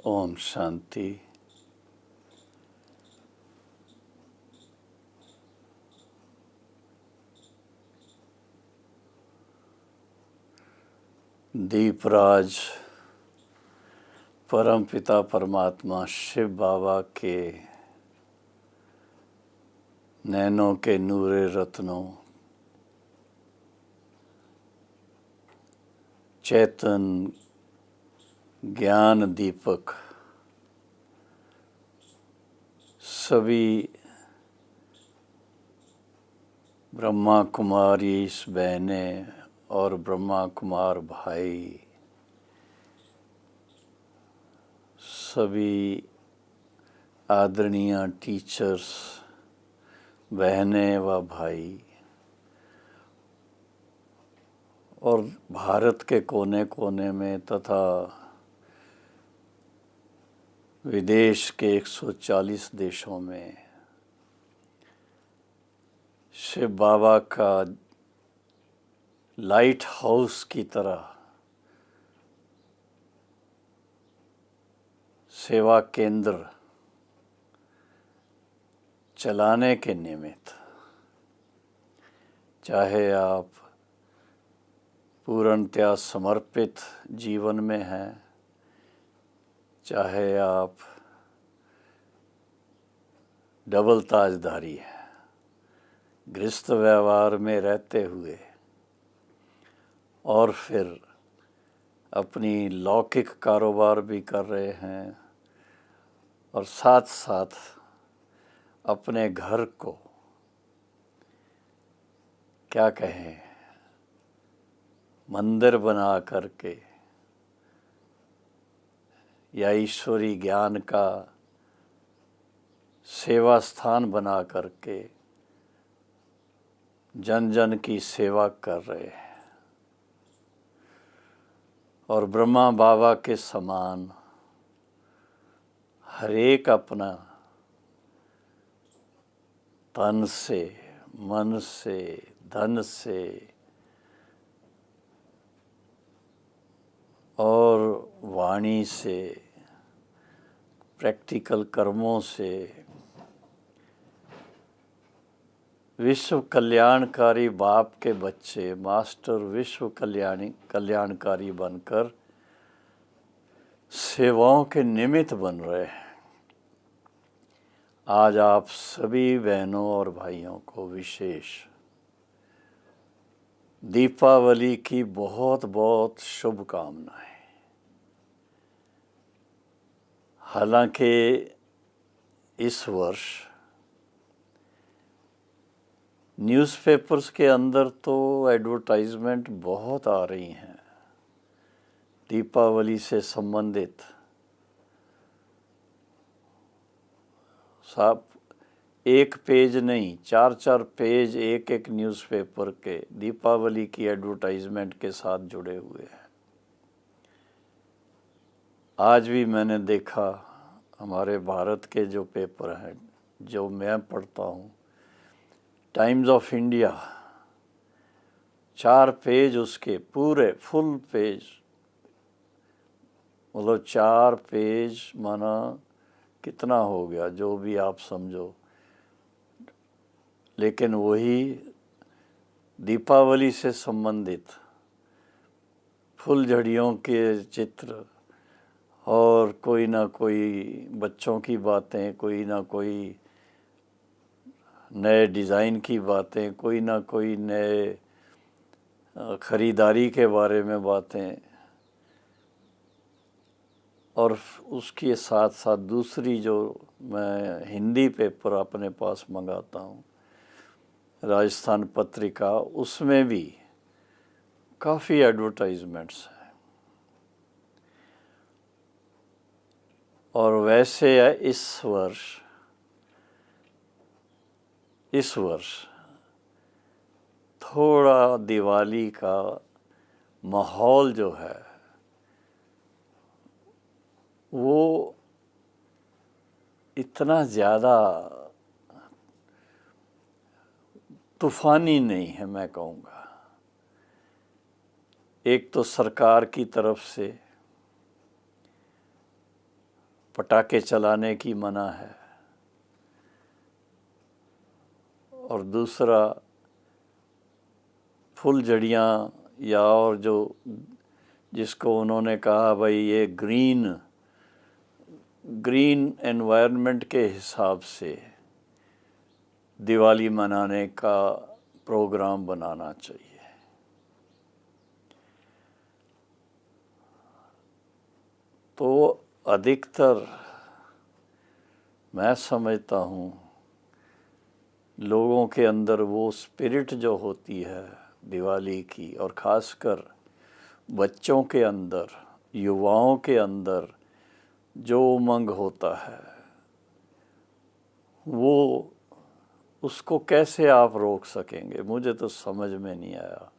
ओम शांति। दीपराज परमपिता परमात्मा शिव बाबा के नैनों के नूरे रत्नों, चेतन ज्ञान दीपक सभी ब्रह्मा कुमारी बहनें और ब्रह्मा कुमार भाई, सभी आदरणीय टीचर्स बहनें व भाई, और भारत के कोने कोने में तथा विदेश के 140 देशों में शिव बाबा का लाइट हाउस की तरह सेवा केंद्र चलाने के निमित्त, चाहे आप पूर्णतया समर्पित जीवन में हैं, चाहे आप डबल ताजधारी हैं, गृहस्थ व्यवहार में रहते हुए और फिर अपनी लौकिक कारोबार भी कर रहे हैं और साथ साथ अपने घर को क्या कहें मंदिर बना करके या ईश्वरी ज्ञान का सेवा स्थान बना करके जन जन की सेवा कर रहे हैं। और ब्रह्मा बाबा के समान हर एक अपना तन से, मन से, धन से और वाणी से, प्रैक्टिकल कर्मों से विश्व कल्याणकारी बाप के बच्चे मास्टर विश्व कल्याणकारी बनकर सेवाओं के निमित्त बन रहे हैं। आज आप सभी बहनों और भाइयों को विशेष दीपावली की बहुत बहुत शुभकामनाएं। हालांकि इस वर्ष न्यूज़पेपर्स के अंदर तो एडवर्टाइजमेंट बहुत आ रही हैं दीपावली से संबंधित। साहब एक पेज नहीं, 4-4 पेज एक एक न्यूज़पेपर के दीपावली की एडवर्टाइजमेंट के साथ जुड़े हुए हैं। आज भी मैंने देखा हमारे भारत के जो पेपर हैं जो मैं पढ़ता हूँ, टाइम्स ऑफ इंडिया, 4 पेज उसके पूरे फुल पेज, मतलब 4 पेज माना कितना हो गया जो भी आप समझो, लेकिन वही दीपावली से संबंधित फुलझड़ियों के चित्र और कोई ना कोई बच्चों की बातें, कोई ना कोई नए डिज़ाइन की बातें, कोई ना कोई नए ख़रीदारी के बारे में बातें, और उसके साथ साथ दूसरी जो मैं हिंदी पेपर अपने पास मंगाता हूँ, राजस्थान पत्रिका, उसमें भी काफ़ी एडवर्टाइजमेंट्स हैं। और वैसे इस वर्ष थोड़ा दिवाली का माहौल जो है वो इतना ज़्यादा तूफ़ानी नहीं है, मैं कहूँगा। एक तो सरकार की तरफ से पटाखे चलाने की मना है, और दूसरा फुलझड़ियाँ या और जो जिसको उन्होंने कहा भाई ये ग्रीन एनवायरनमेंट के हिसाब से दिवाली मनाने का प्रोग्राम बनाना चाहिए। तो अधिकतर मैं समझता हूँ लोगों के अंदर वो स्पिरिट जो होती है दिवाली की, और ख़ासकर बच्चों के अंदर, युवाओं के अंदर जो उमंग होता है, वो उसको कैसे आप रोक सकेंगे? मुझे तो समझ में नहीं आया।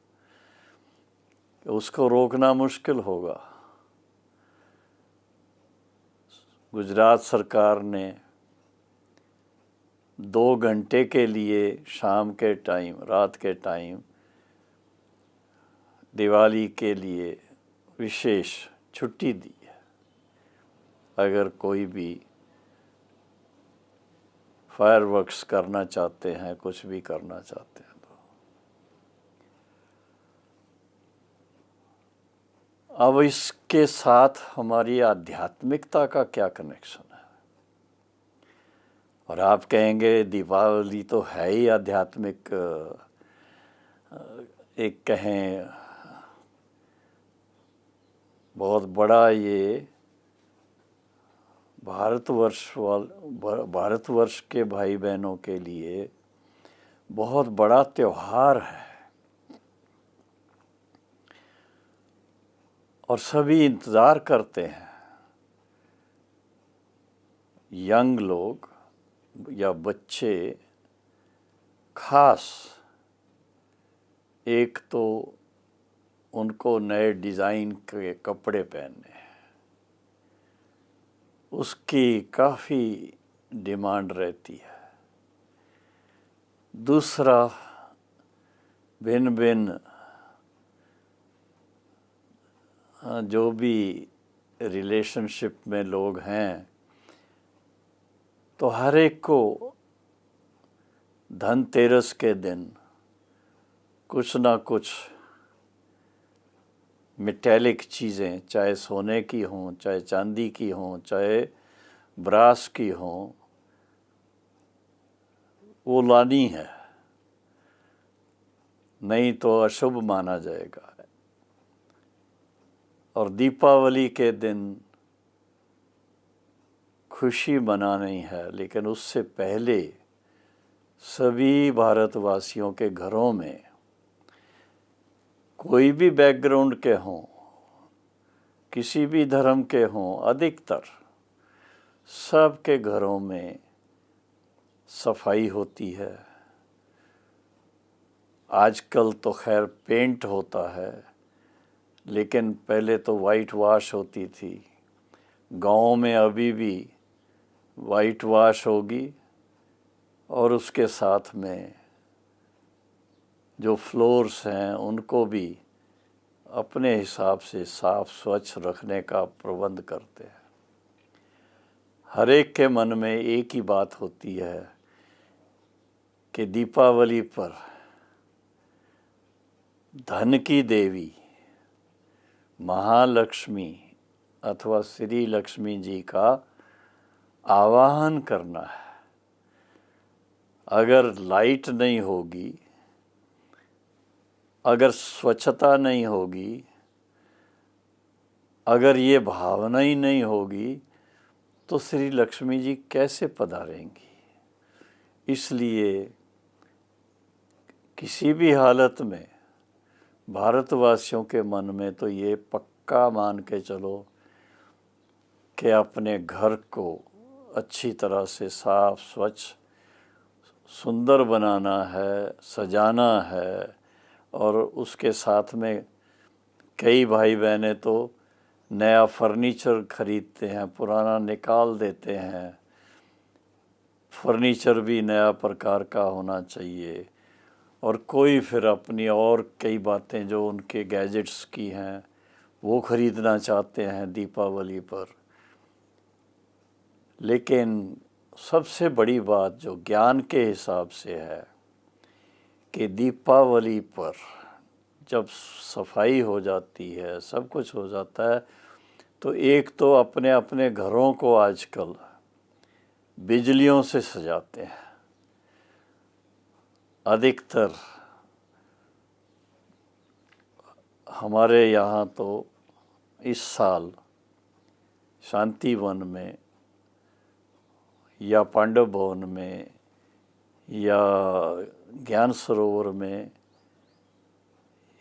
उसको रोकना मुश्किल होगा। गुजरात सरकार ने 2 घंटे के लिए शाम के टाइम, रात के टाइम दिवाली के लिए विशेष छुट्टी दी है। अगर कोई भी फायरवर्क्स करना चाहते हैं, कुछ भी करना चाहते हैं तो। अब इसके साथ हमारी आध्यात्मिकता का क्या कनेक्शन है? और आप कहेंगे दीपावली तो है ही आध्यात्मिक, एक कहें बहुत बड़ा ये भारतवर्ष के भाई बहनों के लिए बहुत बड़ा त्योहार है, और सभी इंतज़ार करते हैं। यंग लोग या बच्चे खास, एक तो उनको नए डिज़ाइन के कपड़े पहनने हैं, उसकी काफ़ी डिमांड रहती है। दूसरा, भिन्न भिन्न जो भी रिलेशनशिप में लोग हैं, तो हर एक को धनतेरस के दिन कुछ ना कुछ मेटेलिक चीज़ें, चाहे सोने की हों, चाहे चांदी की हों, चाहे ब्रास की हों, वो लानी है, नहीं तो अशुभ माना जाएगा। और दीपावली के दिन खुशी मनानी है, लेकिन उससे पहले सभी भारतवासियों के घरों में, कोई भी बैकग्राउंड के हों, किसी भी धर्म के हों, अधिकतर सबके घरों में सफाई होती है। आजकल तो खैर पेंट होता है, लेकिन पहले तो वाइट वाश होती थी। गाँव में अभी भी वाइट वाश होगी, और उसके साथ में जो फ्लोर्स हैं उनको भी अपने हिसाब से साफ स्वच्छ रखने का प्रबंध करते हैं। हर एक के मन में एक ही बात होती है कि दीपावली पर धन की देवी महालक्ष्मी अथवा श्री लक्ष्मी जी का आवाहन करना है। अगर लाइट नहीं होगी, अगर स्वच्छता नहीं होगी, अगर ये भावना ही नहीं होगी, तो श्री लक्ष्मी जी कैसे पधारेंगी? इसलिए किसी भी हालत में भारतवासियों के मन में तो ये पक्का मान के चलो कि अपने घर को अच्छी तरह से साफ स्वच्छ सुंदर बनाना है, सजाना है। और उसके साथ में कई भाई बहनें तो नया फर्नीचर खरीदते हैं, पुराना निकाल देते हैं। फर्नीचर भी नया प्रकार का होना चाहिए। और कोई फिर अपनी और कई बातें जो उनके गैजेट्स की हैं वो ख़रीदना चाहते हैं दीपावली पर। लेकिन सबसे बड़ी बात जो ज्ञान के हिसाब से है कि दीपावली पर जब सफाई हो जाती है, सब कुछ हो जाता है, तो एक तो अपने अपने घरों को आजकल बिजलियों से सजाते हैं। अधिकतर हमारे यहाँ तो इस साल शांति वन में या पांडव भवन में या ज्ञान सरोवर में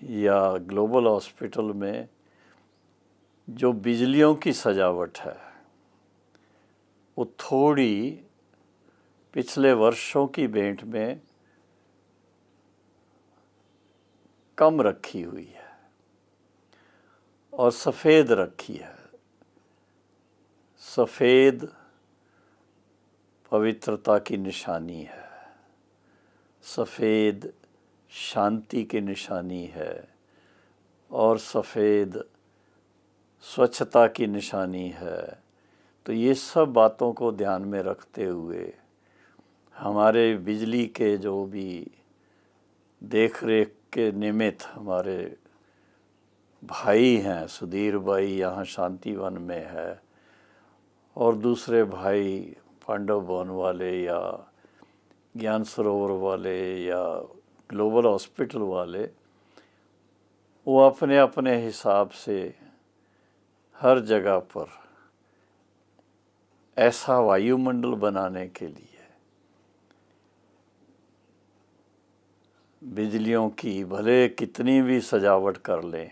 या ग्लोबल हॉस्पिटल में जो बिजलियों की सजावट है वो थोड़ी पिछले वर्षों की भेंट में कम रखी हुई है और सफ़ेद रखी है। सफ़ेद पवित्रता की निशानी है, सफ़ेद शांति की निशानी है और सफ़ेद स्वच्छता की निशानी है। तो ये सब बातों को ध्यान में रखते हुए हमारे बिजली के जो भी देख रेख के निमित्त हमारे भाई हैं, सुधीर भाई यहाँ शांतिवन में है और दूसरे भाई पांडव भवन वाले या ज्ञान सरोवर वाले या ग्लोबल हॉस्पिटल वाले, वो अपने अपने हिसाब से हर जगह पर ऐसा वायुमंडल बनाने के लिए बिजलियों की भले कितनी भी सजावट कर लें,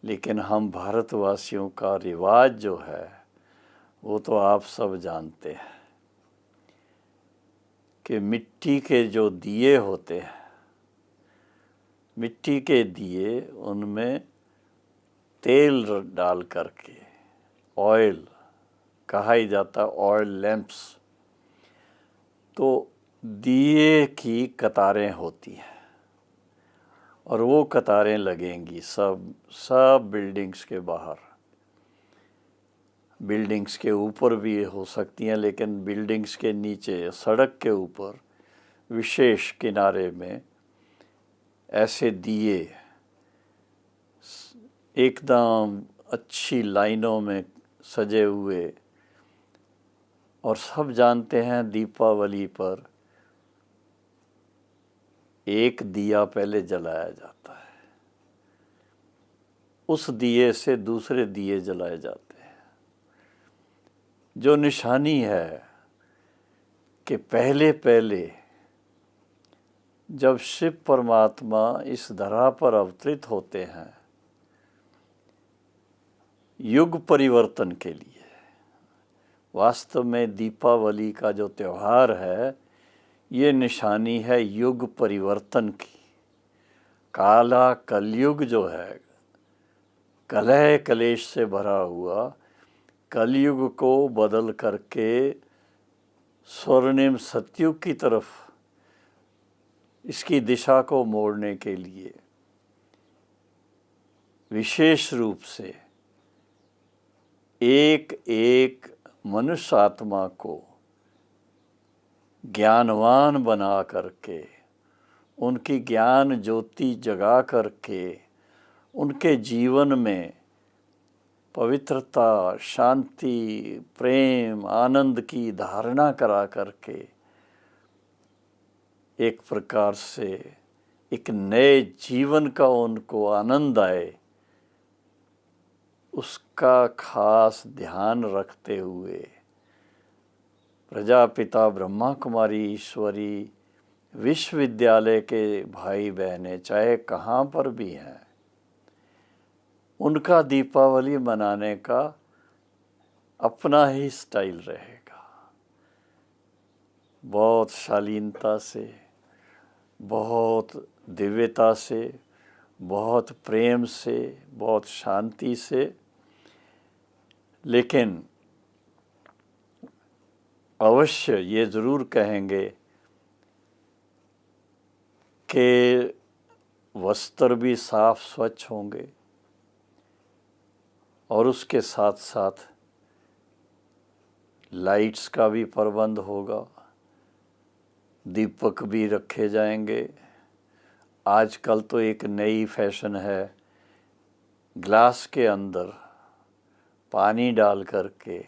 लेकिन हम भारतवासियों का रिवाज जो है वो तो आप सब जानते हैं कि मिट्टी के जो दिए होते हैं, मिट्टी के दिए, उनमें तेल डाल करके, ऑयल कहा ही जाता, ऑयल लैंप्स, तो दिए की कतारें होती हैं और वो कतारें लगेंगी सब बिल्डिंग्स के बाहर। बिल्डिंग्स के ऊपर भी हो सकती हैं, लेकिन बिल्डिंग्स के नीचे सड़क के ऊपर विशेष किनारे में ऐसे दिए एकदम अच्छी लाइनों में सजे हुए। और सब जानते हैं दीपावली पर एक दिया पहले जलाया जाता है, उस दिए से दूसरे दिए जलाए जाते हैं, जो निशानी है कि पहले पहले जब शिव परमात्मा इस धरा पर अवतरित होते हैं युग परिवर्तन के लिए। वास्तव में दीपावली का जो त्यौहार है ये निशानी है युग परिवर्तन की। काला कलयुग जो है, कलह कलेश से भरा हुआ, कलयुग को बदल करके स्वर्णिम सतयुग की तरफ इसकी दिशा को मोड़ने के लिए विशेष रूप से एक एक मनुष्य आत्मा को ज्ञानवान बना करके, उनकी ज्ञान ज्योति जगा करके, उनके जीवन में पवित्रता, शांति, प्रेम, आनंद की धारणा करा करके एक प्रकार से एक नए जीवन का उनको आनंद आए, उसका खास ध्यान रखते हुए प्रजापिता ब्रह्मा कुमारी ईश्वरी विश्वविद्यालय के भाई बहनें चाहे कहाँ पर भी हैं, उनका दीपावली मनाने का अपना ही स्टाइल रहेगा। बहुत शालीनता से, बहुत दिव्यता से, बहुत प्रेम से, बहुत शांति से, लेकिन अवश्य ये ज़रूर कहेंगे कि वस्त्र भी साफ स्वच्छ होंगे और उसके साथ साथ लाइट्स का भी प्रबंध होगा, दीपक भी रखे जाएंगे। आजकल तो एक नई फैशन है, ग्लास के अंदर पानी डाल करके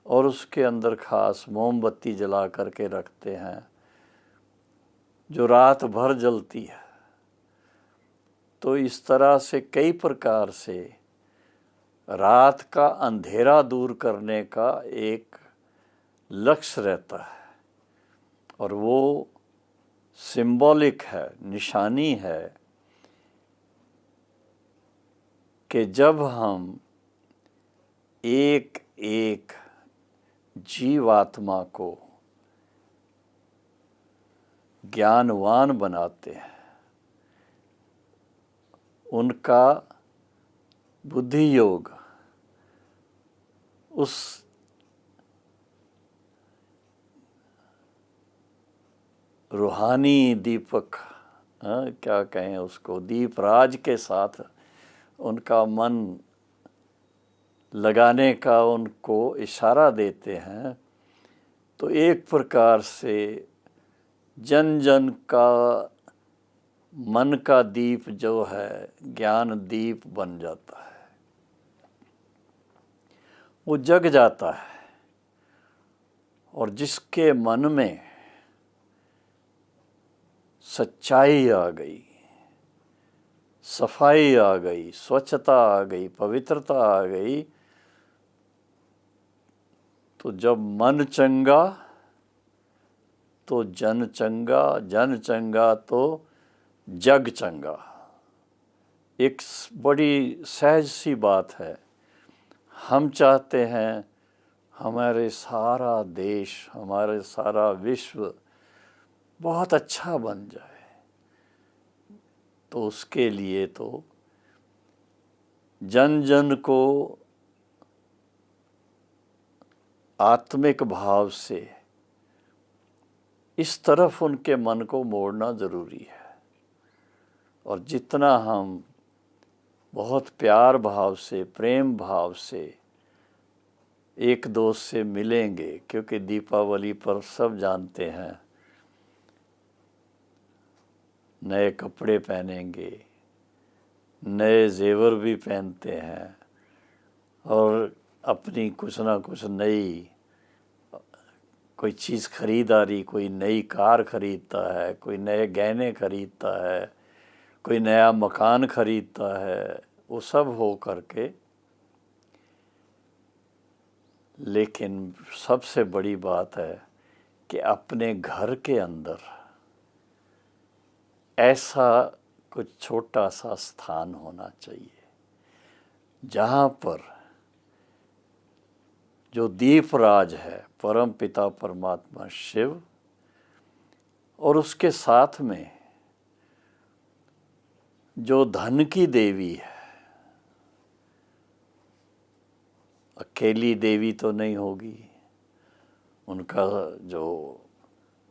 और उसके अंदर खास मोमबत्ती जला करके रखते हैं, जो रात भर जलती है। तो इस तरह से कई प्रकार से रात का अंधेरा दूर करने का एक लक्ष्य रहता है, और वो सिंबॉलिक है, निशानी है कि जब हम एक एक जीवात्मा को ज्ञानवान बनाते हैं, उनका बुद्धि योग उस रूहानी दीपक, क्या कहें उसको, दीप राज के साथ उनका मन लगाने का उनको इशारा देते हैं। तो एक प्रकार से जन जन का मन का दीप जो है ज्ञान दीप बन जाता है, वो जग जाता है। और जिसके मन में सच्चाई आ गई, सफाई आ गई, स्वच्छता आ गई, पवित्रता आ गई, तो जब मन चंगा तो जन चंगा, जन चंगा तो जग चंगा। एक बड़ी सहज सी बात है। हम चाहते हैं हमारे सारा देश, हमारे सारा विश्व बहुत अच्छा बन जाए, तो उसके लिए तो जन जन को आत्मिक भाव से इस तरफ उनके मन को मोड़ना ज़रूरी है। और जितना हम बहुत प्यार भाव से, प्रेम भाव से एक दोस्त से मिलेंगे, क्योंकि दीपावली पर सब जानते हैं नए कपड़े पहनेंगे, नए जेवर भी पहनते हैं, और अपनी कुछ ना कुछ नई कोई चीज़ खरीदारी, कोई नई कार खरीदता है, कोई नए गहने खरीदता है, कोई नया मकान खरीदता है, वो सब हो करके। लेकिन सबसे बड़ी बात है कि अपने घर के अंदर ऐसा कुछ छोटा सा स्थान होना चाहिए जहाँ पर जो दीपराज है परम पिता परमात्मा शिव, और उसके साथ में जो धन की देवी है, अकेली देवी तो नहीं होगी, उनका जो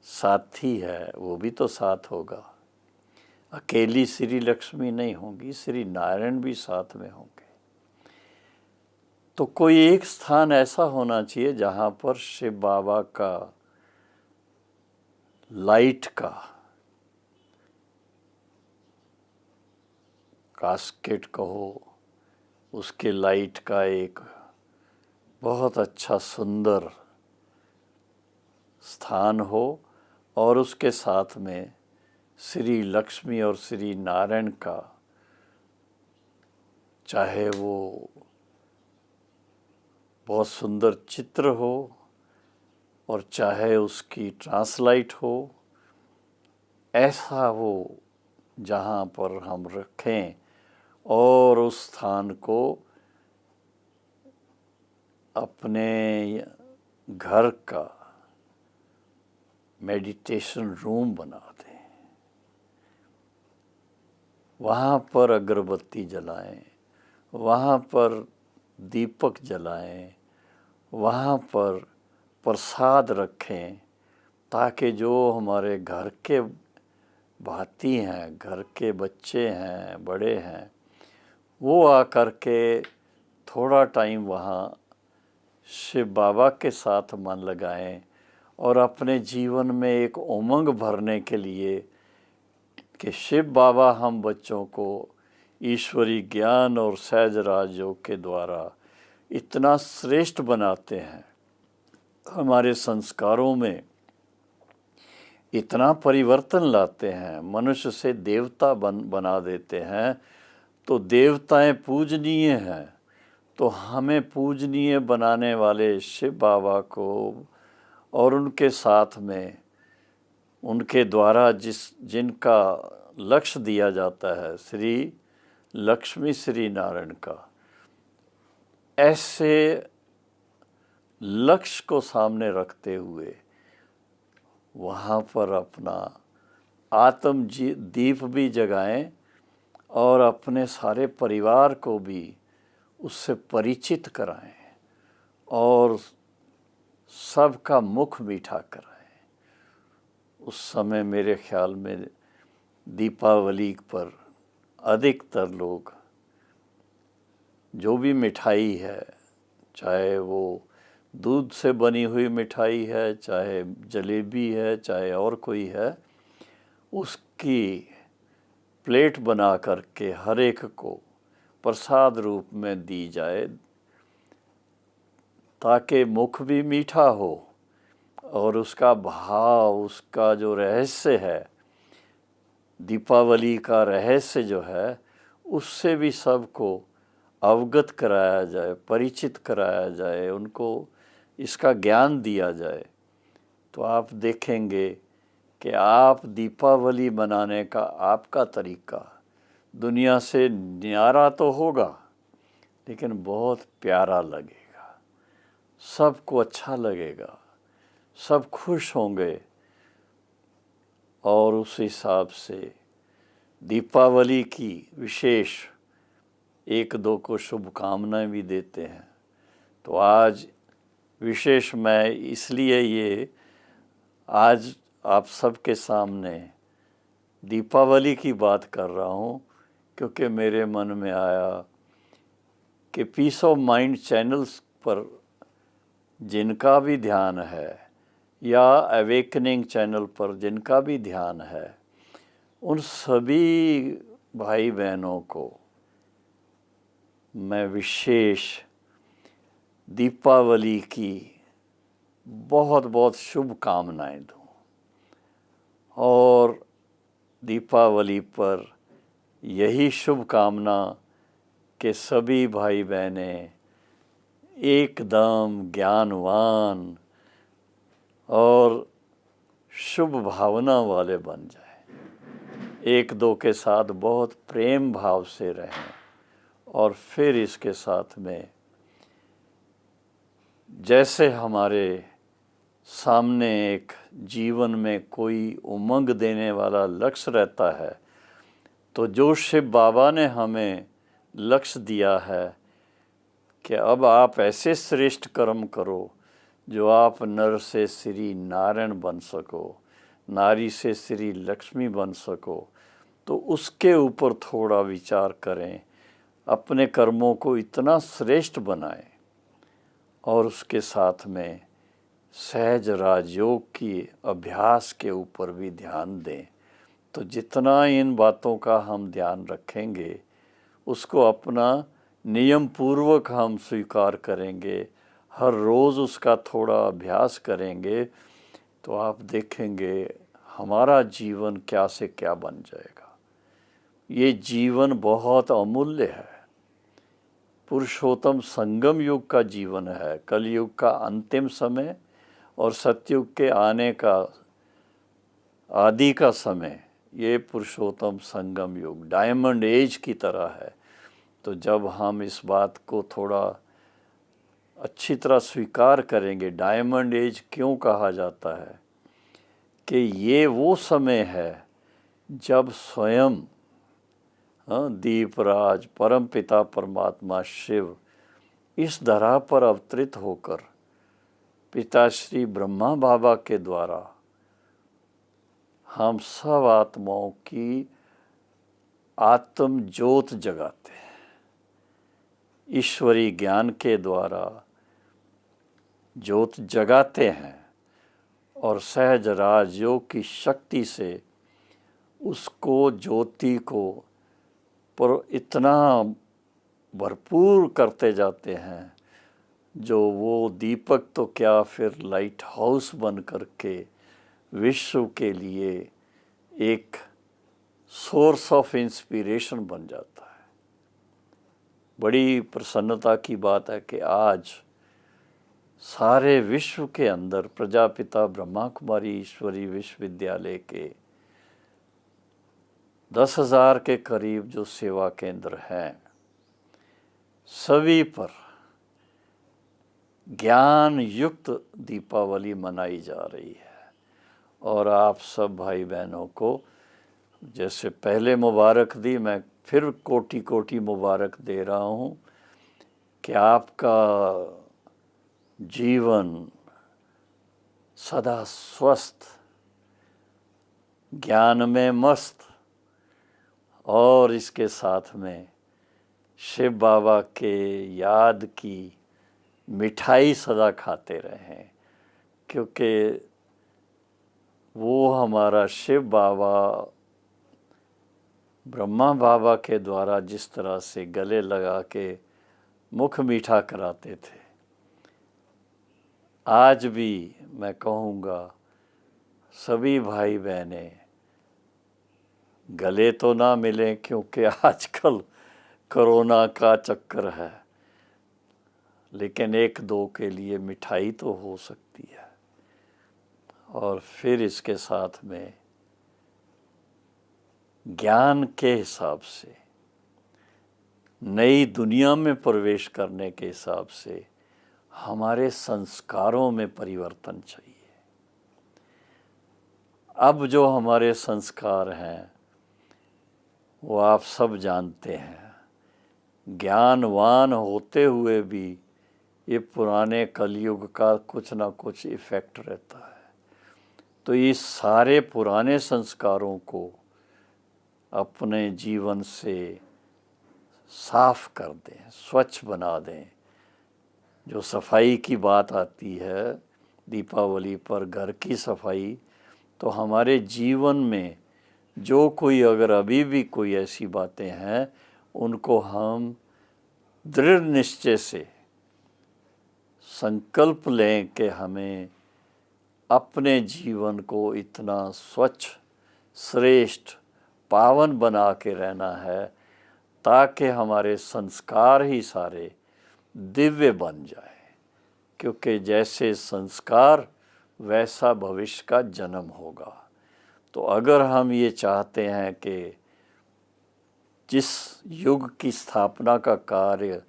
साथी है वो भी तो साथ होगा। अकेली श्री लक्ष्मी नहीं होंगी, श्री नारायण भी साथ में होंगे। तो कोई एक स्थान ऐसा होना चाहिए जहाँ पर शिव बाबा का लाइट का कास्केट कहो, उसके लाइट का एक बहुत अच्छा सुंदर स्थान हो, और उसके साथ में श्री लक्ष्मी और श्री नारायण का, चाहे वो बहुत सुंदर चित्र हो और चाहे उसकी ट्रांसलाइट हो, ऐसा हो जहाँ पर हम रखें और उस स्थान को अपने घर का मेडिटेशन रूम बना दें। वहाँ पर अगरबत्ती जलाएं, वहाँ पर दीपक जलाएं, वहाँ पर प्रसाद रखें, ताकि जो हमारे घर के भाती हैं, घर के बच्चे हैं, बड़े हैं, वो आकर के थोड़ा टाइम वहाँ शिव बाबा के साथ मन लगाएं और अपने जीवन में एक उमंग भरने के लिए कि शिव बाबा हम बच्चों को ईश्वरी ज्ञान और सहज राजयोग के द्वारा इतना श्रेष्ठ बनाते हैं, हमारे संस्कारों में इतना परिवर्तन लाते हैं, मनुष्य से देवता बना देते हैं। तो देवताएं पूजनीय हैं, तो हमें पूजनीय बनाने वाले शिव बाबा को और उनके साथ में उनके द्वारा जिनका लक्ष्य दिया जाता है श्री लक्ष्मी श्री नारायण का, ऐसे लक्ष्य को सामने रखते हुए वहाँ पर अपना आत्म दीप भी जगाएं और अपने सारे परिवार को भी उससे परिचित कराएं और सबका मुख मीठा कराएं। उस समय मेरे ख्याल में दीपावली पर अधिकतर लोग जो भी मिठाई है, चाहे वो दूध से बनी हुई मिठाई है, चाहे जलेबी है, चाहे और कोई है, उसकी प्लेट बना करके हर एक को प्रसाद रूप में दी जाए, ताकि मुख भी मीठा हो और उसका भाव, उसका जो रहस्य है, दीपावली का रहस्य जो है, उससे भी सबको अवगत कराया जाए, परिचित कराया जाए, उनको इसका ज्ञान दिया जाए। तो आप देखेंगे कि आप दीपावली मनाने का आपका तरीका दुनिया से न्यारा तो होगा, लेकिन बहुत प्यारा लगेगा, सबको अच्छा लगेगा, सब खुश होंगे और उस हिसाब से दीपावली की विशेष एक दो को शुभकामनाएं भी देते हैं। तो आज विशेष मैं इसलिए ये आज आप सबके सामने दीपावली की बात कर रहा हूँ, क्योंकि मेरे मन में आया कि पीस ऑफ माइंड चैनल्स पर जिनका भी ध्यान है या अवेकनिंग चैनल पर जिनका भी ध्यान है, उन सभी भाई बहनों को मैं विशेष दीपावली की बहुत बहुत शुभकामनाएं दूं और दीपावली पर यही शुभकामना कि सभी भाई बहनें एकदम ज्ञानवान और शुभ भावना वाले बन जाएं, एक दो के साथ बहुत प्रेम भाव से रहें और फिर इसके साथ में जैसे हमारे सामने एक जीवन में कोई उमंग देने वाला लक्ष्य रहता है, तो जो शिव बाबा ने हमें लक्ष्य दिया है कि अब आप ऐसे श्रेष्ठ कर्म करो जो आप नर से श्री नारायण बन सको, नारी से श्री लक्ष्मी बन सको, तो उसके ऊपर थोड़ा विचार करें, अपने कर्मों को इतना श्रेष्ठ बनाएं और उसके साथ में सहज राजयोग की अभ्यास के ऊपर भी ध्यान दें। तो जितना इन बातों का हम ध्यान रखेंगे, उसको अपना नियम पूर्वक हम स्वीकार करेंगे, हर रोज़ उसका थोड़ा अभ्यास करेंगे, तो आप देखेंगे हमारा जीवन क्या से क्या बन जाएगा। ये जीवन बहुत अमूल्य है, पुरुषोत्तम संगम युग का जीवन है, कलयुग का अंतिम समय और सतयुग के आने का आदि का समय, ये पुरुषोत्तम संगम युग डायमंड एज की तरह है। तो जब हम इस बात को थोड़ा अच्छी तरह स्वीकार करेंगे, डायमंड एज क्यों कहा जाता है, कि ये वो समय है जब स्वयं दीपराज परमपिता परमात्मा शिव इस धरा पर अवतरित होकर पिताश्री ब्रह्मा बाबा के द्वारा हम सब आत्माओं की आत्म ज्योत जगाते हैं। ईश्वरी ज्ञान के द्वारा ज्योत जगाते हैं और सहज राजयोग की शक्ति से उसको ज्योति को पर इतना भरपूर करते जाते हैं, जो वो दीपक तो क्या फिर लाइट हाउस बन करके विश्व के लिए एक सोर्स ऑफ इंस्पिरेशन बन जाता है। बड़ी प्रसन्नता की बात है कि आज सारे विश्व के अंदर प्रजापिता ब्रह्मा कुमारी ईश्वरी विश्वविद्यालय के 10,000 के करीब जो सेवा केंद्र हैं, सभी पर ज्ञान युक्त दीपावली मनाई जा रही है। और आप सब भाई बहनों को जैसे पहले मुबारक दी, मैं फिर कोटि कोटि मुबारक दे रहा हूँ कि आपका जीवन सदा स्वस्थ, ज्ञान में मस्त और इसके साथ में शिव बाबा के याद की मिठाई सदा खाते रहें, क्योंकि वो हमारा शिव बाबा ब्रह्मा बाबा के द्वारा जिस तरह से गले लगा के मुख मीठा कराते थे, आज भी मैं कहूँगा सभी भाई बहनें गले तो ना मिलें, क्योंकि आजकल कोरोना का चक्कर है, लेकिन एक दो के लिए मिठाई तो हो सकती है। और फिर इसके साथ में ज्ञान के हिसाब से नई दुनिया में प्रवेश करने के हिसाब से हमारे संस्कारों में परिवर्तन चाहिए। अब जो हमारे संस्कार हैं वो आप सब जानते हैं, ज्ञानवान होते हुए भी ये पुराने कलयुग का कुछ ना कुछ इफ़ेक्ट रहता है। तो इस सारे पुराने संस्कारों को अपने जीवन से साफ कर दें, स्वच्छ बना दें। जो सफाई की बात आती है दीपावली पर, घर की सफाई, तो हमारे जीवन में जो कोई अगर अभी भी कोई ऐसी बातें हैं, उनको हम दृढ़ निश्चय से संकल्प लें कि हमें अपने जीवन को इतना स्वच्छ, श्रेष्ठ, पावन बना के रहना है, ताकि हमारे संस्कार ही सारे दिव्य बन जाए। क्योंकि जैसे संस्कार वैसा भविष्य का जन्म होगा। तो अगर हम ये चाहते हैं कि जिस युग की स्थापना का कार्य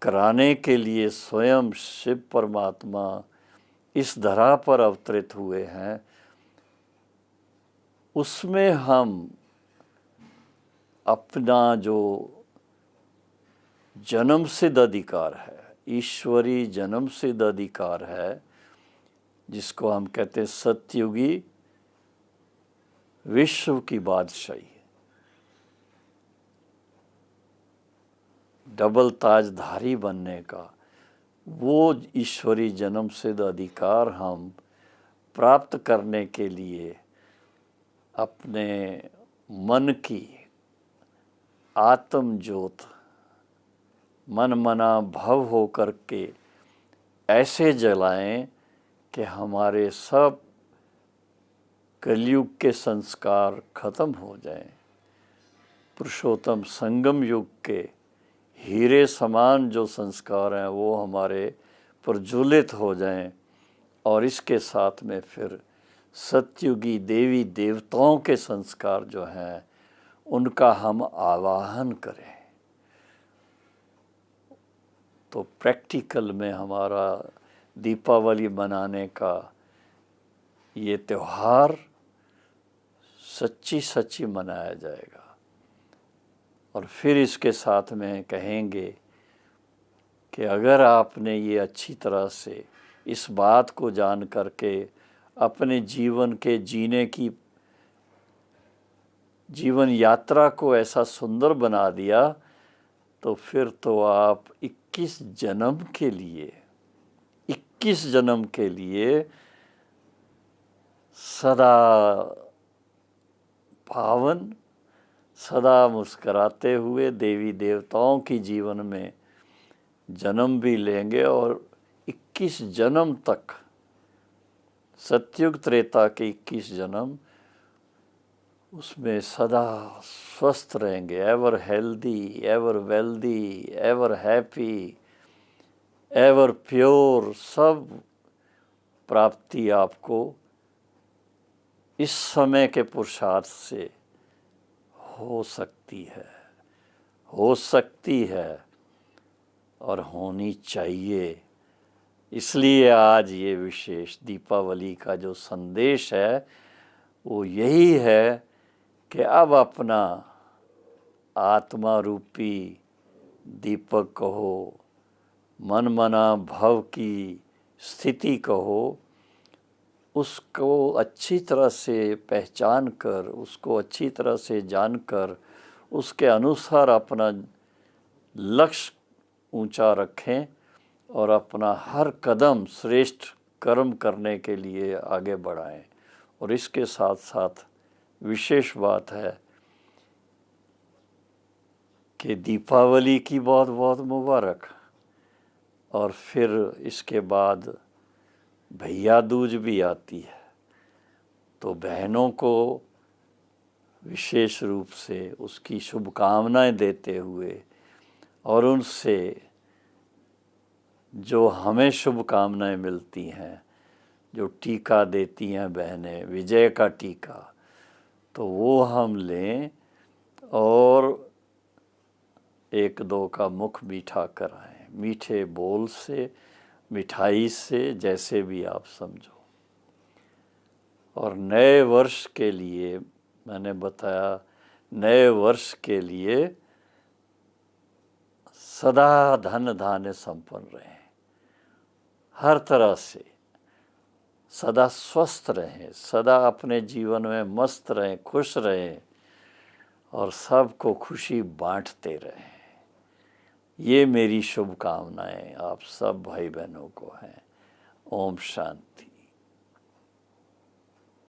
कराने के लिए स्वयं शिव परमात्मा इस धरा पर अवतरित हुए हैं, उसमें हम अपना जो जन्म सिद्ध अधिकार है, ईश्वरी जन्म सिद्ध अधिकार है, जिसको हम कहते हैं सतयुगी विश्व की बादशाही, डबल ताजधारी बनने का, वो ईश्वरी जन्म सिद्ध अधिकार हम प्राप्त करने के लिए अपने मन की आत्म ज्योत मन मना भव हो कर के ऐसे जलाएं कि हमारे सब कलयुग के संस्कार खत्म हो जाएं, पुरुषोत्तम संगम युग के हीरे समान जो संस्कार हैं वो हमारे प्रज्वलित हो जाएं, और इसके साथ में फिर सतयुगी देवी देवताओं के संस्कार जो हैं उनका हम आवाहन करें। तो प्रैक्टिकल में हमारा दीपावली मनाने का ये त्यौहार सच्ची सच्ची मनाया जाएगा। और फिर इसके साथ में कहेंगे कि अगर आपने ये अच्छी तरह से इस बात को जान करके अपने जीवन के जीने की जीवन यात्रा को ऐसा सुंदर बना दिया, तो फिर तो आप 21 जन्म के लिए 21 जन्म के लिए सदा पावन, सदा मुस्कराते हुए देवी देवताओं की जीवन में जन्म भी लेंगे और 21 जन्म तक, सतयुग त्रेता के 21 जन्म, उसमें सदा स्वस्थ रहेंगे, ever healthy, ever wealthy, ever happy, ever pure. सब प्राप्ति आपको इस समय के पुरुषार्थ से हो सकती है और होनी चाहिए। इसलिए आज ये विशेष दीपावली का जो संदेश है वो यही है कि अब अपना आत्मा रूपी दीपक कहो, मन मना भव की स्थिति कहो, उसको अच्छी तरह से पहचान कर, उसको अच्छी तरह से जानकर, उसके अनुसार अपना लक्ष्य ऊंचा रखें और अपना हर कदम श्रेष्ठ कर्म करने के लिए आगे बढ़ाएं। और इसके साथ साथ विशेष बात है कि दीपावली की बहुत बहुत मुबारक। और फिर इसके बाद भैया दूज भी आती है, तो बहनों को विशेष रूप से उसकी शुभकामनाएं देते हुए और उनसे जो हमें शुभकामनाएं मिलती हैं, जो टीका देती हैं बहनें, विजय का टीका, तो वो हम लें और एक दो का मुख मीठा कराएं, मीठे बोल से, मिठाई से, जैसे भी आप समझो। और नए वर्ष के लिए मैंने बताया, नए वर्ष के लिए सदा धन धान्य संपन्न रहें, हर तरह से सदा स्वस्थ रहें, सदा अपने जीवन में मस्त रहें, खुश रहें और सबको खुशी बांटते रहें। ये मेरी शुभकामनाएं आप सब भाई बहनों को हैं। ओम शांति।